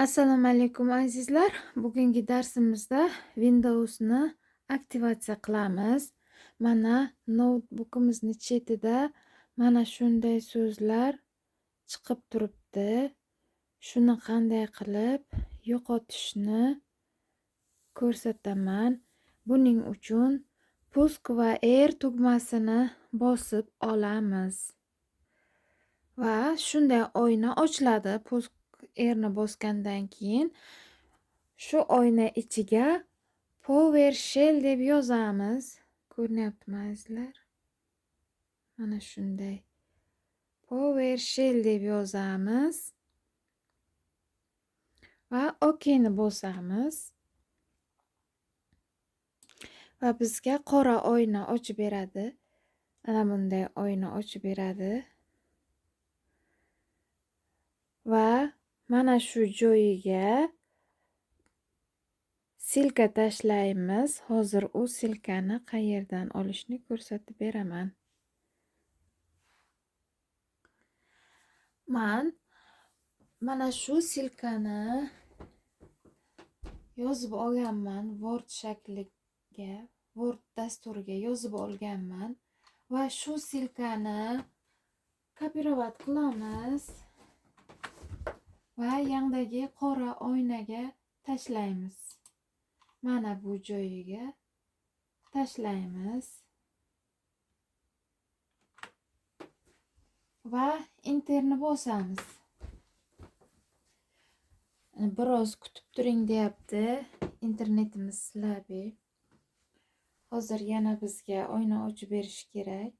Assalomu alaykum azizlar. Bugungi darsimizda Windows'ni aktivatsiya qilamiz. Mana noutbukimizni chetida mana shunday so'zlar chiqib turibdi. Shuni qanday qilib yo'qotishni ko'rsataman. Buning uchun pusk va air tugmasini bosib olamiz. Va shunday oyna ochiladi. Pusk airni bosgandan keyin shu oyna ichiga PowerShell deb yozamiz. Ko'ryaptimi azizlar? Mana shunday. PowerShell deb yozamiz va OK ni bosamiz. Va bizga qora oyna ochib beradi. Mana bunday oyna ochib beradi. Va mana shu joyiga silka tashlaymiz. Hozir u silkani qayerdan olishni ko'rsatib beraman. Mana shu silkani yozib olganman. Word shakliga, Word dasturiga yozib olganman va shu silkani kopirovat qilamiz va yandagi qora oynaga tashlaymiz. Mana bu joyiga tashlaymiz va enterni bosamiz. Biroz kutib turing deyapti. Internetimiz slabi. Hozir yana bizga oyna ochib berish kerak.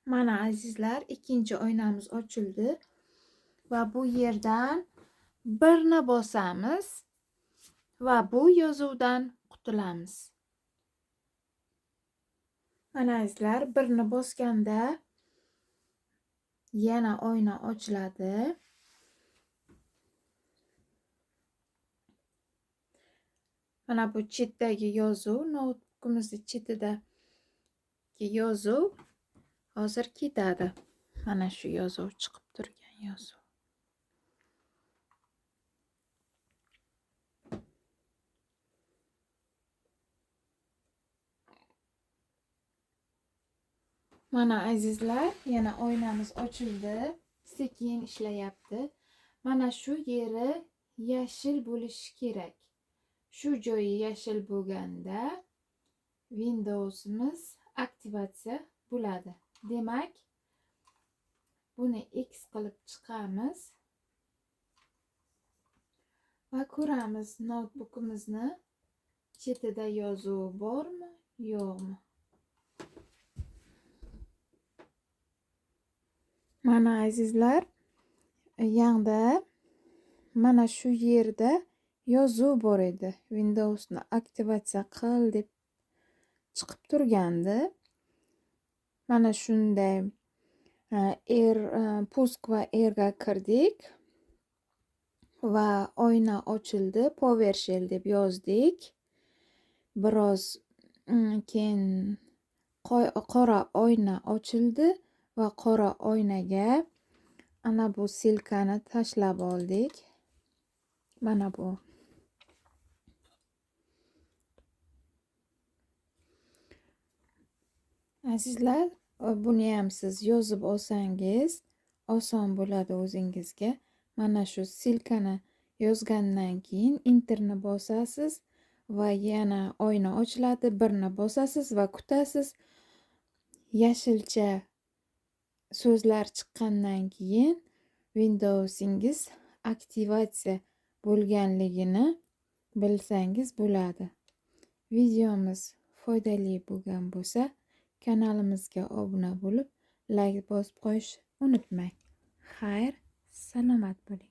Mana azizlar, ikkinchi oynamiz ochildi va bu yerdan birni bosamiz va bu yozuvdan qutulamiz. Mana azizlar, birni bosganda yana oyna ochiladi. Mana bu chetdagi yozuv, notebookimizni chetidagi yozuv hozir ketadi. Mana shu yozuv chiqib turgan yozuv. Mana azizlar, yana oynamiz ochildi. Sekin ishlayapti. Mana shu yeri yashil bo'lishi kerak. Shu joyi yashil bo'lganda Windows'imiz aktivatsiya bo'ladi. Demak, buni X qilib chiqamiz va ko'ramiz notebookimizni chetida yozuv bormi, yo'qmi. Mana azizlar, yanda mana shu yerda yozuv bor edi. Windows'ni aktivatsiya qil deb chiqib turgandi. Mana shunday pusk va airga kirdik va oyna ochildi. PowerShell deb yozdik. Biroz keyin qora oyna ochildi va qora oynaga ana bu silkani tashlab oldik. Mana bu. Azizlar, buni ham siz yozib olsangiz oson bo'ladi o'zingizga. Mana shu silkani yozgandan keyin enterni bosasiz va yana oyna ochiladi. Birni bosasiz va kutasiz. Yashilcha so'zlar chiqqandan keyin Windows'ingiz aktivatsiya bo'lganligini bilsangiz bo'ladi. Videomiz foydali bo'lgan bo'lsa, kanalimizga obuna bo'lib, like bosib qo'yishni unutmang. Xayr, salomat bo'ling.